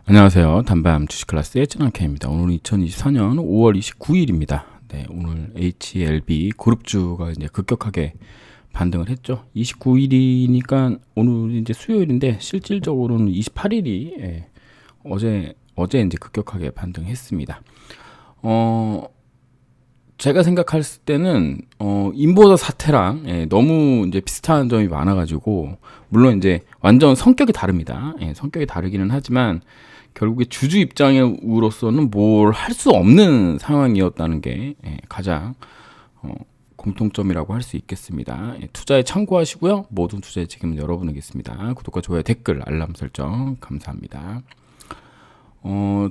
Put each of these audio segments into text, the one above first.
안녕하세요. 단밤 주식클래스의 찐한케입니다. 오늘은 2024년 5월 29일입니다. 네, 오늘 HLB 그룹주가 이제 급격하게 반등을 했죠. 29일이니까 오늘 이제 수요일인데 실질적으로는 28일이 어제 이제 급격하게 반등했습니다. 제가 생각했을 때는 인보더 사태랑 너무 이제 비슷한 점이 많아가지고, 물론 이제 완전 성격이 다릅니다. 성격이 다르기는 하지만 결국에 주주 입장으로서는 뭘 할 수 없는 상황이었다는 게 가장 공통점이라고 할 수 있겠습니다. 투자에 참고하시고요. 모든 투자의 책임은 여러분에게있습니다. 구독과 좋아요, 댓글, 알람 설정 감사합니다.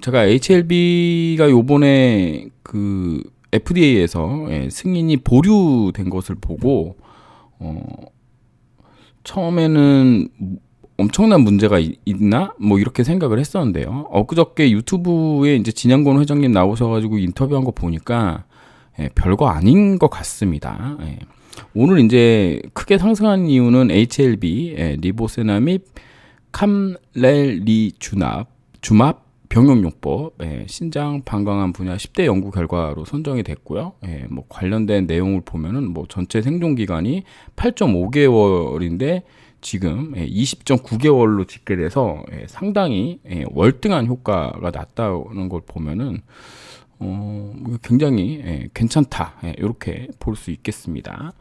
제가 HLB가 요번에 그 FDA에서 승인이 보류된 것을 보고 처음에는 엄청난 문제가 있나? 뭐 이렇게 생각을 했었는데요. 엊그저께 유튜브에 이제 진양권 회장님 나오셔가지고 인터뷰한 거 보니까 별거 아닌 것 같습니다. 오늘 이제 크게 상승한 이유는 HLB, 리보세나밉 캄렐리주납, 주맙 병용요법, 신장 방광암 분야 10대 연구 결과로 선정이 됐고요. 뭐 관련된 내용을 보면은 뭐 전체 생존 기간이 8.5개월인데 지금 20.9개월로 집계돼서 상당히 월등한 효과가 났다는 걸 보면은 굉장히 괜찮다, 이렇게 볼 수 있겠습니다.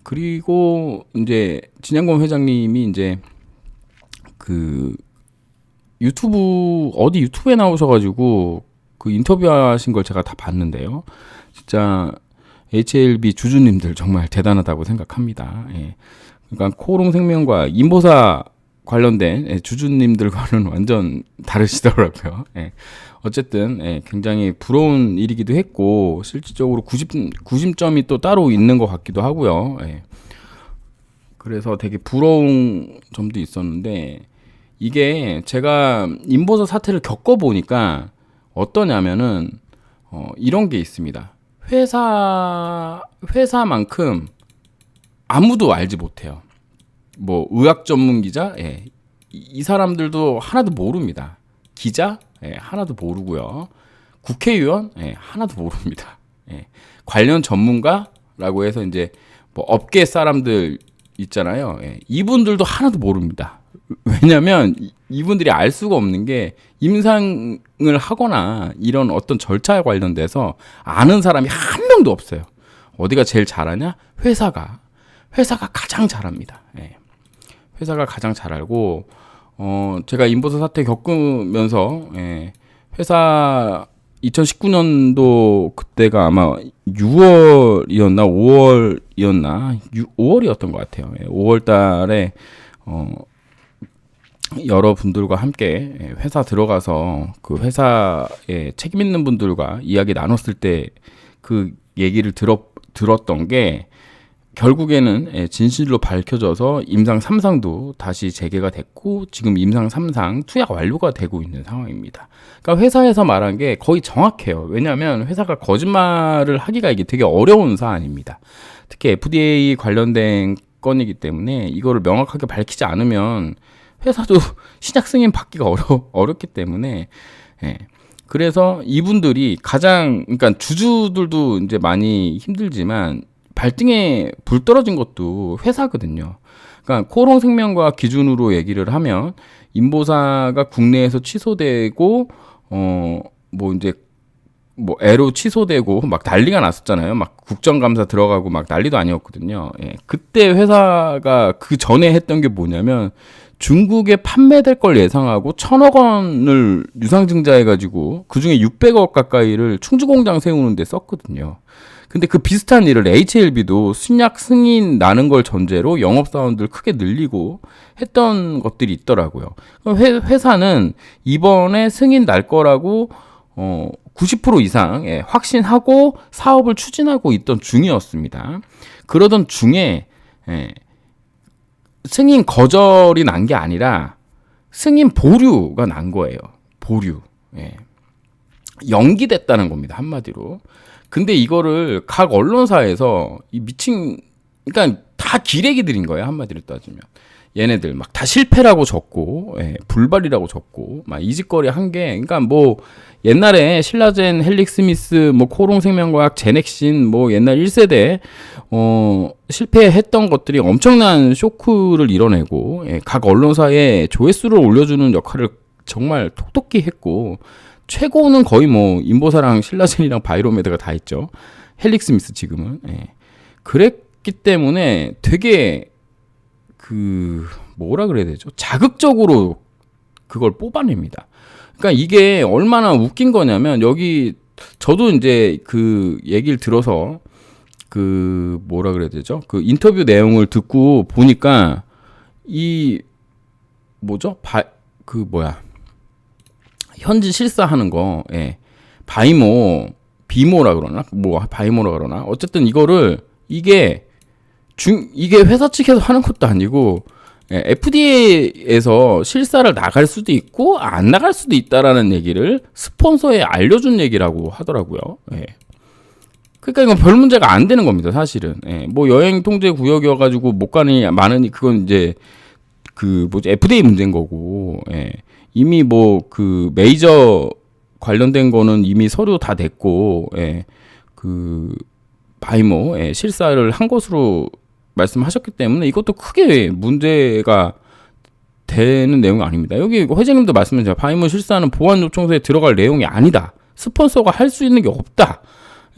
그리고 이제 진양권 회장님이 이제 그 어디 유튜브에 나오셔가지고 그 인터뷰하신 걸 제가 다 봤는데요. 진짜 HLB 주주님들 정말 대단하다고 생각합니다. 그러니까 코오롱생명과 인보사 관련된 주주님들과는 완전 다르시더라고요. 어쨌든 굉장히 부러운 일이기도 했고, 실질적으로 구심점이 또 따로 있는 것 같기도 하고요. 그래서 되게 부러운 점도 있었는데, 이게 제가 인보사 사태를 겪어보니까 어떠냐면은 이런 게 있습니다. 회사만큼 아무도 알지 못해요. 뭐 의학 전문 기자, 이 사람들도 하나도 모릅니다. 기자, 하나도 모르고요. 국회의원, 하나도 모릅니다. 관련 전문가라고 해서 이제 뭐 업계 사람들 있잖아요. 이분들도 하나도 모릅니다. 왜냐면 이분들이 알 수가 없는 게, 임상을 하거나 이런 어떤 절차에 관련돼서 아는 사람이 한 명도 없어요. 어디가 제일 잘하냐? 회사가 가장 잘합니다. 회사가 가장 잘 알고, 제가 인보사 사태 겪으면서 회사 2019년도 그때가 아마 6월이었나 5월이었나 5월이었던 것 같아요. 5월 달에 여러분들과 함께 회사 들어가서 그 회사에 책임 있는 분들과 이야기 나눴을 때 그 얘기를 들었던 게, 결국에는 진실로 밝혀져서 임상 3상도 다시 재개가 됐고, 지금 임상 3상 투약 완료가 되고 있는 상황입니다. 그러니까 회사에서 말한 게 거의 정확해요. 왜냐하면 회사가 거짓말을 하기가 이게 되게 어려운 사안입니다. 특히 FDA 관련된 건이기 때문에 이거를 명확하게 밝히지 않으면 회사도 신약 승인 받기가 어렵기 때문에, 그래서 이분들이 그러니까 주주들도 이제 많이 힘들지만 발등에 불 떨어진 것도 회사거든요. 그러니까 코오롱생명과 기준으로 얘기를 하면 인보사가 국내에서 취소되고 뭐 이제 뭐 애로 취소되고 막 난리가 났었잖아요. 막 국정감사 들어가고 막 난리도 아니었거든요. 그때 회사가 그 전에 했던 게 뭐냐면, 중국에 판매될 걸 예상하고 1,000억 원을 유상증자해가지고 그중에 600억 가까이를 충주공장 세우는데 썼거든요. 근데 그 비슷한 일을 HLB도 신약 승인 나는 걸 전제로 영업사원들 크게 늘리고 했던 것들이 있더라고요. 회사는 이번에 승인 날 거라고 90% 이상 확신하고 사업을 추진하고 있던 중이었습니다. 그러던 중에 승인 거절이 난 게 아니라 승인 보류가 난 거예요. 보류. 연기됐다는 겁니다. 한마디로. 근데 이거를 각 언론사에서 그러니까 다 기레기들인 거예요. 한마디로 따지면. 얘네들 막 다 실패라고 적고, 예, 불발이라고 적고, 막 이짓거리 한 게, 그러니까 뭐 옛날에 신라젠, 헬릭스미스, 뭐 코롱생명과학, 제넥신, 뭐 옛날 1세대 실패했던 것들이 엄청난 쇼크를 이뤄내고, 예, 각 언론사에 조회수를 올려주는 역할을 정말 톡톡히 했고, 최고는 거의 뭐 인보사랑 신라젠이랑 바이로메드가 다 있죠. 헬릭스미스 지금은. 예. 그랬기 때문에 되게 뭐라 그래야 되죠? 자극적으로 그걸 뽑아냅니다. 그러니까 이게 얼마나 웃긴 거냐면, 여기 저도 이제 그 얘기를 들어서 뭐라 그래야 되죠? 그 인터뷰 내용을 듣고 보니까 이 뭐죠? 현지 실사하는 거, 예. 비모라 그러나? 뭐 바이모라 그러나? 어쨌든 이게 회사 측에서 하는 것도 아니고, 예, FDA에서 실사를 나갈 수도 있고 안 나갈 수도 있다라는 얘기를 스폰서에 알려준 얘기라고 하더라고요. 예. 그러니까 이건 별 문제가 안 되는 겁니다, 사실은. 예. 뭐 여행 통제 구역이어가지고 못 가느니 많으니 그건 이제 FDA 문제인 거고, 예. 이미 뭐 메이저 관련된 거는 이미 서류 다 됐고, 예. 바이모, 예, 실사를 한 것으로 말씀하셨기 때문에 이것도 크게 문제가 되는 내용이 아닙니다. 여기 회장님도 말씀하셨죠. 바이모 실사는 보안 요청서에 들어갈 내용이 아니다. 스폰서가 할 수 있는 게 없다.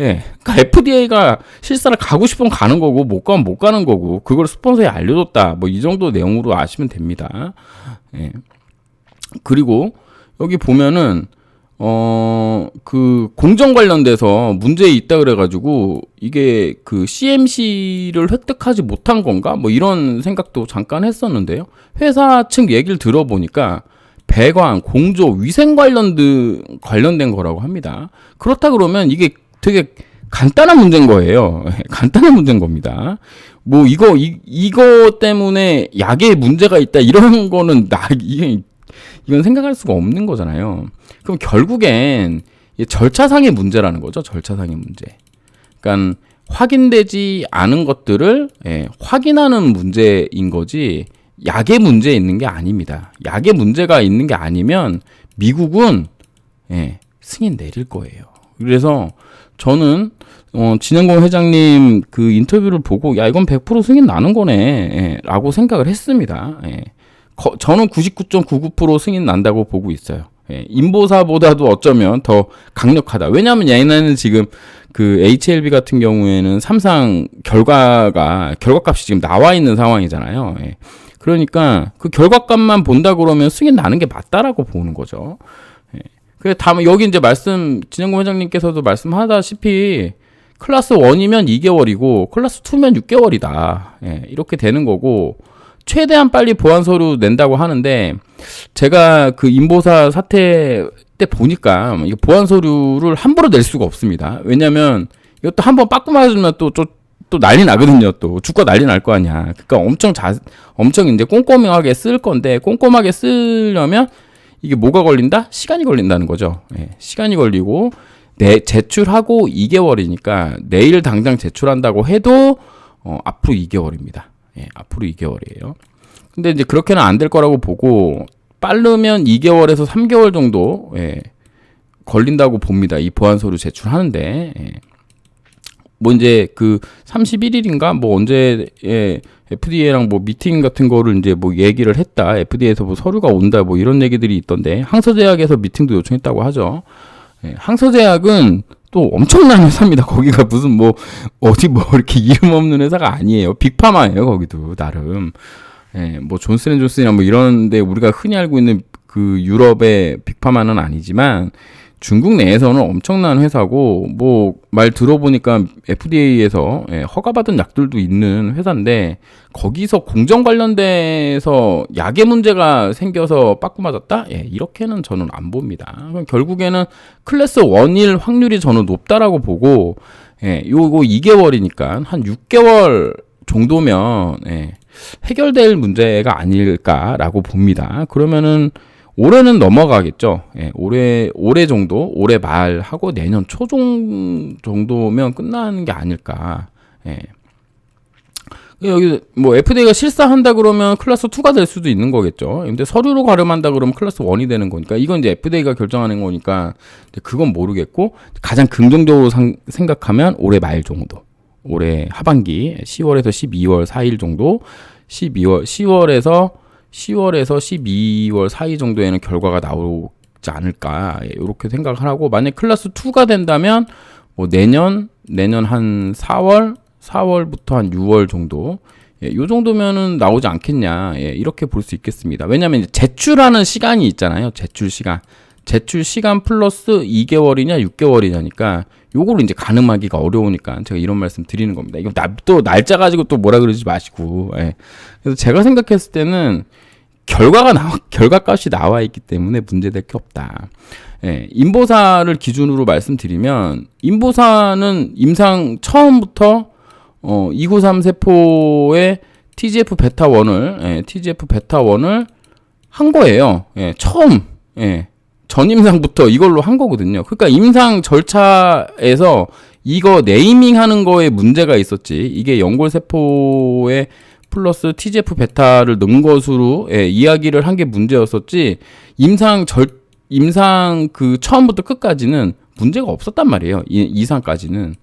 예. 그러니까 FDA가 실사를 가고 싶으면 가는 거고 못 가면 못 가는 거고 그걸 스폰서에 알려줬다. 뭐 이 정도 내용으로 아시면 됩니다. 예. 그리고 여기 보면은 공정 관련돼서 문제 있다 그래가지고 이게 CMC를 획득하지 못한 건가? 뭐 이런 생각도 잠깐 했었는데요. 회사 측 얘기를 들어보니까 배관, 공조, 위생 관련된 거라고 합니다. 그렇다 그러면 이게 되게 간단한 문제인 거예요. 간단한 문제인 겁니다. 뭐 이거 때문에 약에 문제가 있다 이런 거는 이건 생각할 수가 없는 거잖아요. 그럼 결국엔 절차상의 문제라는 거죠. 절차상의 문제. 그러니까 확인되지 않은 것들을 확인하는 문제인 거지 약의 문제 있는 게 아닙니다. 약의 문제가 있는 게 아니면 미국은 승인 내릴 거예요. 그래서 저는 진영공 회장님 그 인터뷰를 보고 야 이건 100% 승인 나는 거네 라고 생각을 했습니다. 저는 99.99% 승인 난다고 보고 있어요. 인보사보다도 어쩌면 더 강력하다. 왜냐하면 얘네는 지금 HLB 같은 경우에는 삼상 결과값이 지금 나와 있는 상황이잖아요. 그러니까 그 결과값만 본다 그러면 승인 나는 게 맞다라고 보는 거죠. 그래 다만 여기 이제 진영공 회장님께서도 말씀하다시피 클래스 1이면 2개월이고 클래스 2면 6개월이다. 이렇게 되는 거고 최대한 빨리 보안 서류 낸다고 하는데 제가 인보사 사태 때 보니까 이 보안 서류를 함부로 낼 수가 없습니다. 왜냐면 이것도 한번 빠꾸 맞으면 또 난리 나거든요. 또 주가 난리 날 거 아니야. 그러니까 엄청 이제 꼼꼼하게 쓸 건데 꼼꼼하게 쓰려면 이게 뭐가 걸린다? 시간이 걸린다는 거죠. 시간이 걸리고 제출하고 2개월이니까 내일 당장 제출한다고 해도 앞으로 2개월입니다. 앞으로 2개월이에요. 근데 이제 그렇게는 안 될 거라고 보고 빠르면 2개월에서 3개월 정도 걸린다고 봅니다. 이 보안 서류 제출하는데 뭐 이제 31일인가 뭐 언제 FDA랑 뭐 미팅 같은 거를 이제 뭐 얘기를 했다. FDA에서 뭐 서류가 온다 뭐 이런 얘기들이 있던데 항서제약에서 미팅도 요청했다고 하죠. 항서제약은 또 엄청난 회사입니다. 거기가 무슨 어디 이렇게 이름 없는 회사가 아니에요. 빅파마예요. 거기도 나름. 뭐 존슨앤존슨이나 뭐 이런데 우리가 흔히 알고 있는 유럽의 빅파마는 아니지만 중국 내에서는 엄청난 회사고 뭐 말 들어보니까 FDA에서 허가받은 약들도 있는 회사인데 거기서 공정 관련돼서 약의 문제가 생겨서 빠꾸 맞았다? 이렇게는 저는 안 봅니다. 그럼 결국에는 클래스 1일 확률이 저는 높다라고 보고 요거 2개월이니까 한 6개월 정도면 해결될 문제가 아닐까라고 봅니다. 그러면은 올해는 넘어가겠죠. 올해 정도, 올해 말하고 내년 정도면 끝나는 게 아닐까. 여기 뭐 FDA가 실사한다 그러면 클래스 2가 될 수도 있는 거겠죠. 근데 서류로 가름한다 그러면 클래스 1이 되는 거니까 이건 이제 FDA가 결정하는 거니까 그건 모르겠고 가장 긍정적으로 생각하면 올해 말 정도. 올해 하반기 10월에서 12월 4일 정도 10월에서 12월 사이 정도에는 결과가 나오지 않을까 이렇게 생각을 하고 만약 클래스 2가 된다면 뭐 내년 한 4월부터 한 6월 정도 요 정도면은 나오지 않겠냐 이렇게 볼 수 있겠습니다. 왜냐하면 제출하는 시간이 있잖아요. 제출 시간 플러스 2개월이냐 6개월이냐니까 요거를 이제 가늠하기가 어려우니까 제가 이런 말씀 드리는 겁니다. 이거 또 날짜 가지고 또 뭐라 그러지 마시고. 그래서 제가 생각했을 때는 결과값이 나와 있기 때문에 문제될 게 없다. 인보사를 기준으로 말씀드리면 인보사는 임상 처음부터 293 세포의 TGF 베타 1을 한 거예요. 처음. 전임상부터 이걸로 한 거거든요. 그러니까 임상 절차에서 이거 네이밍 하는 거에 문제가 있었지. 이게 연골세포에 플러스 TGF 베타를 넣은 것으로 이야기를 한 게 문제였었지. 임상 그 처음부터 끝까지는 문제가 없었단 말이에요. 이상까지는.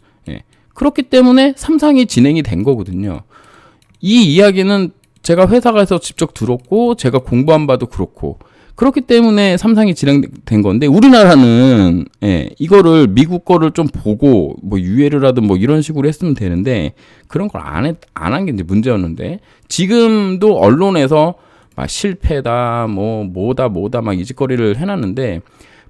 그렇기 때문에 3상이 진행이 된 거거든요. 이 이야기는 제가 회사 가서 직접 들었고 제가 공부한 바도 그렇고 그렇기 때문에 3상이 진행된 건데 우리나라는 이거를 미국 거를 좀 보고 뭐 유예를 하든 뭐 이런 식으로 했으면 되는데 그런 걸 안 한 게 이제 문제였는데 지금도 언론에서 막 실패다 뭐다 막 이짓거리를 해놨는데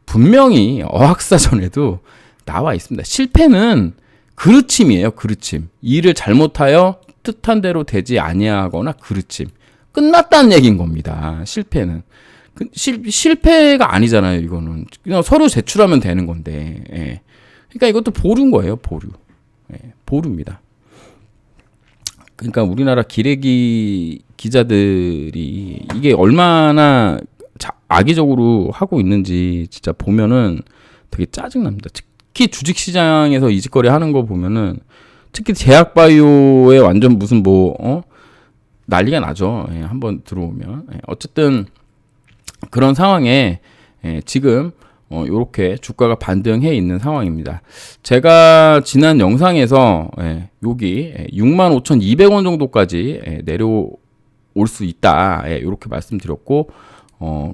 분명히 어학사전에도 나와 있습니다. 실패는 그르침이에요. 그르침. 일을 잘못하여 뜻한 대로 되지 아니하거나 그르침. 끝났다는 얘기인 겁니다. 실패는. 실패가 아니잖아요. 이거는 그냥 서류 제출하면 되는 건데. 그러니까 이것도 보류인 거예요. 보류. 보류입니다. 그러니까 우리나라 기레기 기자들이 이게 얼마나 악의적으로 하고 있는지 진짜 보면은 되게 짜증납니다. 특히 주식시장에서 이직거리 하는 거 보면은 특히 제약바이오에 완전 무슨 난리가 나죠. 한번 들어오면. 어쨌든 그런 상황에 지금 요렇게 주가가 반등해 있는 상황입니다. 제가 지난 영상에서 여기 65,200원 정도까지 내려올 수 있다. 요렇게 말씀드렸고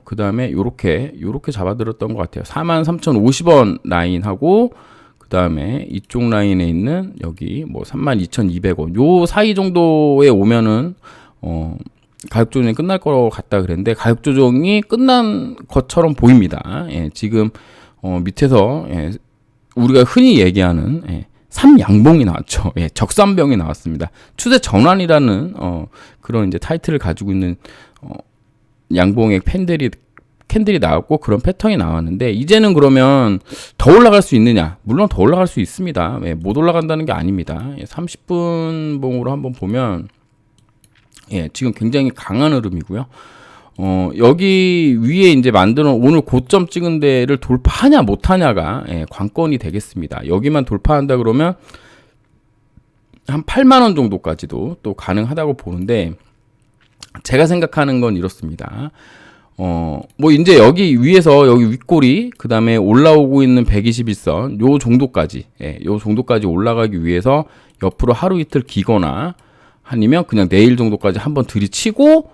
그 다음에 요렇게 잡아들었던 것 같아요. 43,050원 라인하고 그 다음에 이쪽 라인에 있는 여기 뭐 32,200원 요 사이 정도에 오면은 가격 조정이 끝날 것 같다 그랬는데 가격 조정이 끝난 것처럼 보입니다. 지금 밑에서 우리가 흔히 얘기하는 3양봉이 나왔죠. 적산병이 나왔습니다. 추세 전환이라는 그런 이제 타이틀을 가지고 있는 양봉의 캔들이 나왔고 그런 패턴이 나왔는데 이제는 그러면 더 올라갈 수 있느냐? 물론 더 올라갈 수 있습니다. 못 올라간다는 게 아닙니다. 30분 봉으로 한번 보면 지금 굉장히 강한 흐름이고요. 여기 위에 이제 오늘 고점 찍은 데를 돌파하냐 못하냐가 관건이 되겠습니다. 여기만 돌파한다 그러면 한 8만 원 정도까지도 또 가능하다고 보는데 제가 생각하는 건 이렇습니다. 뭐 이제 여기 위에서 여기 윗꼬리 그 다음에 올라오고 있는 121선 요 정도까지 올라가기 위해서 옆으로 하루 이틀 기거나 아니면 그냥 내일 정도까지 한번 들이치고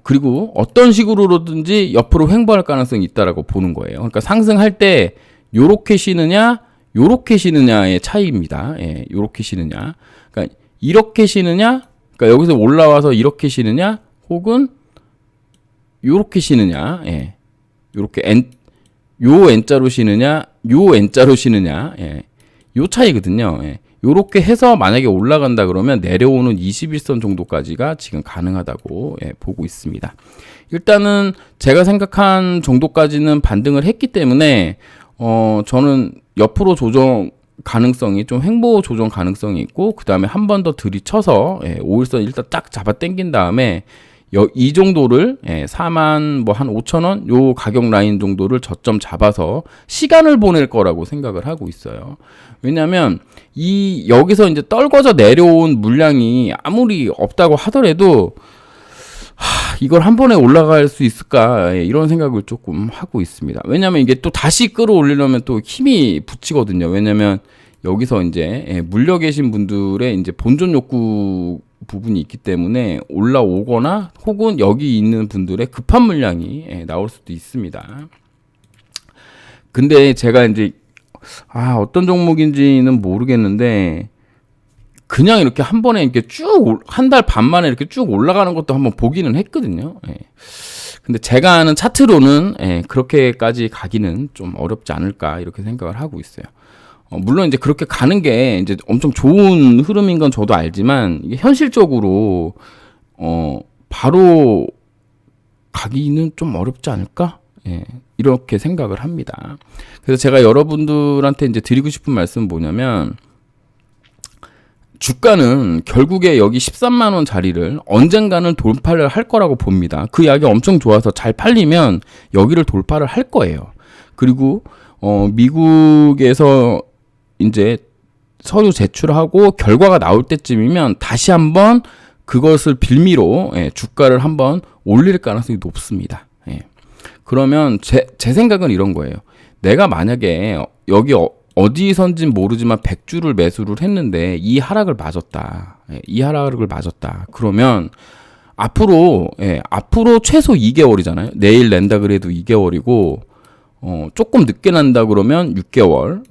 그리고 어떤 식으로든지 옆으로 횡보할 가능성이 있다라고 보는 거예요. 그러니까 상승할 때 요렇게 쉬느냐 요렇게 쉬느냐의 차이입니다. 요렇게 쉬느냐 그러니까 이렇게 쉬느냐 그러니까 여기서 올라와서 이렇게 쉬느냐 혹은 요렇게 쉬느냐 요렇게 요 N자로 쉬느냐 요 N자로 쉬느냐 요 차이거든요. 요렇게 해서 만약에 올라간다 그러면 내려오는 21선 정도까지가 지금 가능하다고 보고 있습니다. 일단은 제가 생각한 정도까지는 반등을 했기 때문에 저는 옆으로 조정 가능성이 좀 횡보 조정 가능성이 있고 그 다음에 한 번 더 들이쳐서 5일선 일단 딱 잡아 당긴 다음에 이 정도를 4만 뭐 한 5천 원 요 가격 라인 정도를 저점 잡아서 시간을 보낼 거라고 생각을 하고 있어요. 왜냐하면 이 여기서 이제 떨궈져 내려온 물량이 아무리 없다고 하더라도 이걸 한 번에 올라갈 수 있을까 이런 생각을 조금 하고 있습니다. 왜냐하면 이게 또 다시 끌어올리려면 또 힘이 붙이거든요. 왜냐하면 여기서 이제 물려 계신 분들의 이제 본전 욕구 부분이 있기 때문에 올라오거나 혹은 여기 있는 분들의 급한 물량이 나올 수도 있습니다. 근데 제가 이제 어떤 종목인지는 모르겠는데 그냥 이렇게 한 번에 이렇게 쭉 한 달 반 만에 이렇게 쭉 올라가는 것도 한번 보기는 했거든요. 근데 제가 아는 차트로는 그렇게까지 가기는 좀 어렵지 않을까 이렇게 생각을 하고 있어요. 물론 이제 그렇게 가는 게 이제 엄청 좋은 흐름인 건 저도 알지만 이게 현실적으로 바로 가기는 좀 어렵지 않을까? 이렇게 생각을 합니다. 그래서 제가 여러분들한테 이제 드리고 싶은 말씀은 뭐냐면 주가는 결국에 여기 13만 원 자리를 언젠가는 돌파를 할 거라고 봅니다. 그 약이 엄청 좋아서 잘 팔리면 여기를 돌파를 할 거예요. 그리고 미국에서 이제 서류 제출하고 결과가 나올 때쯤이면 다시 한번 그것을 빌미로 주가를 한번 올릴 가능성이 높습니다. 그러면 제 생각은 이런 거예요. 내가 만약에 여기 어디선진 모르지만 100주를 매수를 했는데 이 하락을 맞았다. 이 하락을 맞았다. 그러면 앞으로 최소 2개월이잖아요. 내일 낸다 그래도 2개월이고 조금 늦게 난다 그러면 6개월.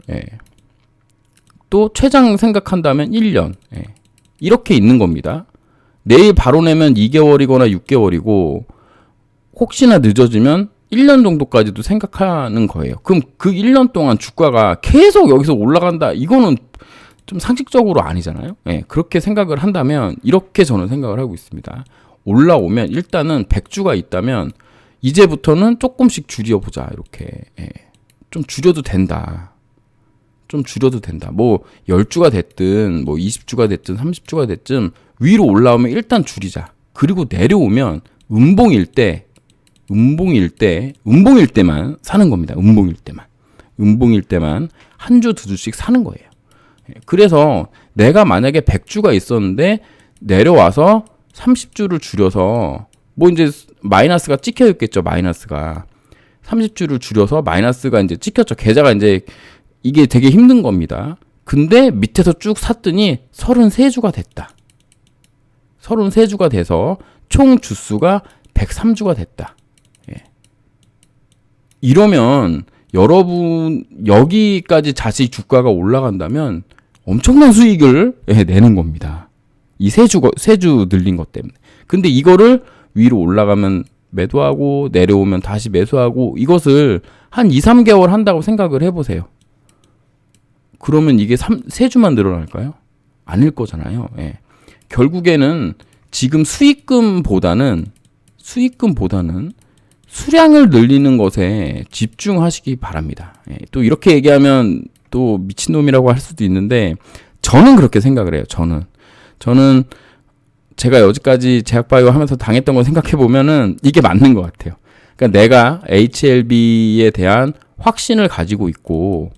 또 최장 생각한다면 1년. 이렇게 있는 겁니다. 내일 바로 내면 2개월이거나 6개월이고 혹시나 늦어지면 1년 정도까지도 생각하는 거예요. 그럼 그 1년 동안 주가가 계속 여기서 올라간다. 이거는 좀 상식적으로 아니잖아요. 그렇게 생각을 한다면 이렇게 저는 생각을 하고 있습니다. 올라오면 일단은 100주가 있다면 이제부터는 조금씩 줄여보자. 이렇게 좀 줄여도 된다. 좀 줄여도 된다. 뭐 10주가 됐든 뭐 20주가 됐든 30주가 됐든 위로 올라오면 일단 줄이자. 그리고 내려오면 음봉일 때만 사는 겁니다. 음봉일 때만 한 주 두 주씩 사는 거예요. 그래서 내가 만약에 100주가 있었는데 내려와서 30주를 줄여서 뭐 이제 마이너스가 찍혀 있겠죠. 마이너스가 30주를 줄여서 마이너스가 이제 찍혔죠. 계좌가 이제 이게 되게 힘든 겁니다. 근데 밑에서 쭉 샀더니 33주가 됐다. 33주가 돼서 총 주수가 103주가 됐다. 이러면 여러분 여기까지 다시 주가가 올라간다면 엄청난 수익을 내는 겁니다. 이 세 주 늘린 것 때문에. 근데 이거를 위로 올라가면 매도하고 내려오면 다시 매수하고 이것을 한 2, 3개월 한다고 생각을 해보세요. 그러면 이게 3주만 늘어날까요? 아닐 거잖아요. 결국에는 지금 수익금보다는 수량을 늘리는 것에 집중하시기 바랍니다. 또 이렇게 얘기하면 또 미친놈이라고 할 수도 있는데 저는 그렇게 생각을 해요. 저는 제가 여지까지 제약바이오 하면서 당했던 거 생각해 보면은 이게 맞는 것 같아요. 그러니까 내가 HLB에 대한 확신을 가지고 있고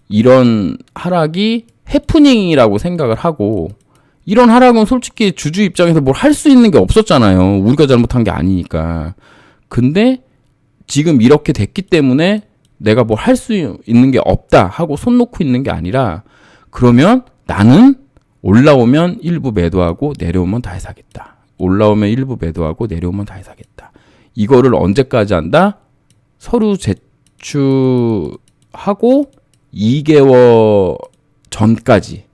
이런 하락이 해프닝이라고 생각을 하고 이런 하락은 솔직히 주주 입장에서 뭘 할 수 있는 게 없었잖아요. 우리가 잘못한 게 아니니까. 근데 지금 이렇게 됐기 때문에 내가 뭘 할 수 있는 게 없다 하고 손 놓고 있는 게 아니라 그러면 나는 올라오면 일부 매도하고 내려오면 다시 사겠다. 올라오면 일부 매도하고 내려오면 다시 사겠다. 이거를 언제까지 한다? 서류 제출하고 2개월 전까지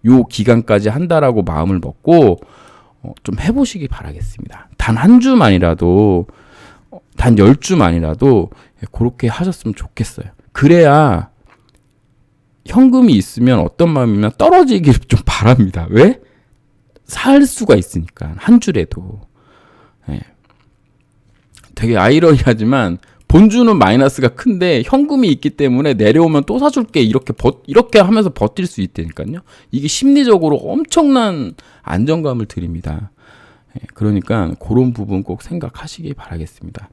요 기간까지 한다라고 마음을 먹고 좀 해보시기 바라겠습니다. 단 한 주만이라도 단 10주만이라도 그렇게 하셨으면 좋겠어요. 그래야 현금이 있으면 어떤 마음이면 떨어지기를 좀 바랍니다. 왜? 살 수가 있으니까 한 주라도. 되게 아이러니하지만 본주는 마이너스가 큰데 현금이 있기 때문에 내려오면 또 사줄게 이렇게 하면서 버틸 수 있다니까요. 이게 심리적으로 엄청난 안정감을 드립니다. 그러니까 그런 부분 꼭 생각하시기 바라겠습니다.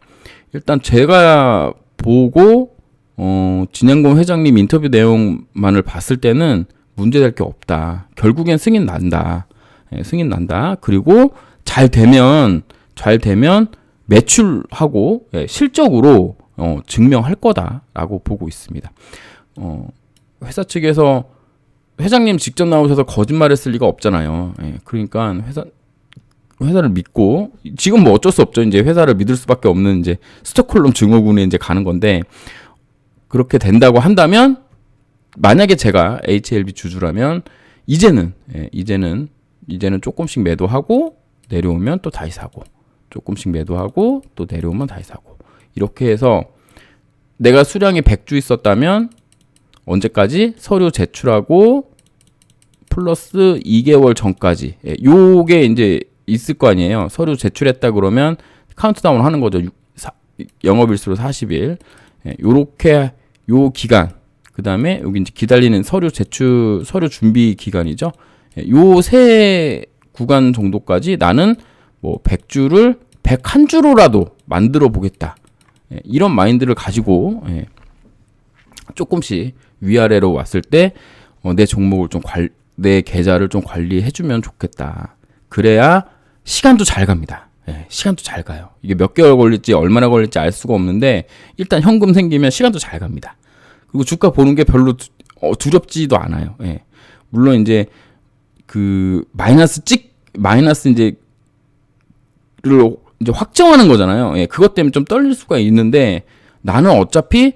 일단 제가 보고 진양공 회장님 인터뷰 내용만을 봤을 때는 문제될 게 없다. 결국엔 승인 난다. 승인 난다. 그리고 잘 되면 매출하고 실적으로 증명할 거다라고 보고 있습니다. 회사 측에서 회장님 직접 나오셔서 거짓말했을 리가 없잖아요. 그러니까 회사를 믿고 지금 뭐 어쩔 수 없죠. 이제 회사를 믿을 수밖에 없는 이제 스톡홀름 증후군에 이제 가는 건데 그렇게 된다고 한다면 만약에 제가 HLB 주주라면 이제는 조금씩 매도하고 내려오면 또 다시 사고 조금씩 매도하고 또 내려오면 다시 사고 이렇게 해서 내가 수량이 100주 있었다면 언제까지 서류 제출하고 플러스 2개월 전까지 요게 이제 있을 거 아니에요. 서류 제출했다 그러면 카운트다운 하는 거죠. 영업일수로 40일. 요렇게 요 기간 그다음에 여기 이제 기다리는 서류 준비 기간이죠. 요 세 구간 정도까지 나는 뭐 100주를 101주로라도 만들어 보겠다. 이런 마인드를 가지고 조금씩 위아래로 왔을 때 내 종목을 내 계좌를 좀 관리해 주면 좋겠다. 그래야 시간도 잘 갑니다. 시간도 잘 가요. 이게 몇 개월 걸릴지 얼마나 걸릴지 알 수가 없는데 일단 현금 생기면 시간도 잘 갑니다. 그리고 주가 보는 게 별로 두렵지도 않아요. 물론 이제 그 마이너스 이제를 이제 확정하는 거잖아요. 그것 때문에 좀 떨릴 수가 있는데 나는 어차피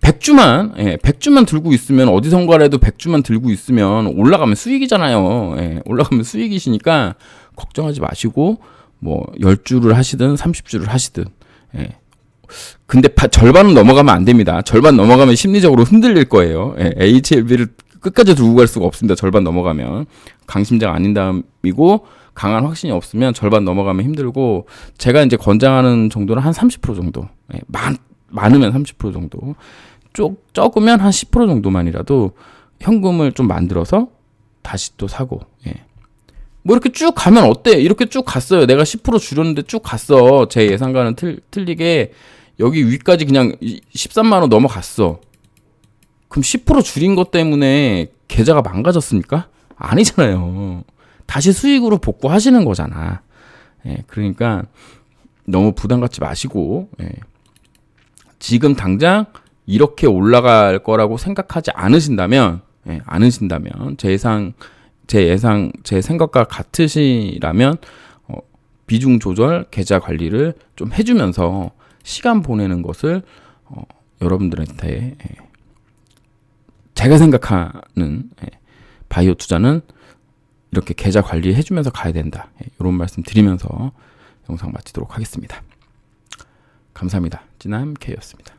100주만 들고 있으면 어디선가라도 100주만 들고 있으면 올라가면 수익이잖아요. 올라가면 수익이시니까 걱정하지 마시고 뭐 10주를 하시든 30주를 하시든 근데 절반은 넘어가면 안 됩니다. 절반 넘어가면 심리적으로 흔들릴 거예요. HLB를 끝까지 들고 갈 수가 없습니다. 절반 넘어가면 강심장 아닌 다음이고 강한 확신이 없으면 절반 넘어가면 힘들고 제가 이제 권장하는 정도는 한 30% 정도 많으면 30% 정도 적으면 한 10% 정도만이라도 현금을 좀 만들어서 다시 또 사고 뭐 이렇게 쭉 가면 어때? 이렇게 쭉 갔어요. 내가 10% 줄였는데 쭉 갔어. 제 예상과는 틀리게 여기 위까지 그냥 13만 원 넘어갔어. 그럼 10% 줄인 것 때문에 계좌가 망가졌습니까? 아니잖아요. 다시 수익으로 복구하시는 거잖아. 그러니까 너무 부담 갖지 마시고 지금 당장 이렇게 올라갈 거라고 생각하지 않으신다면 제 생각과 같으시라면 비중 조절, 계좌 관리를 좀 해주면서 시간 보내는 것을 여러분들한테 제가 생각하는 바이오 투자는 이렇게 계좌 관리해주면서 가야 된다. 이런 말씀 드리면서 영상 마치도록 하겠습니다. 감사합니다. 찌남 K였습니다.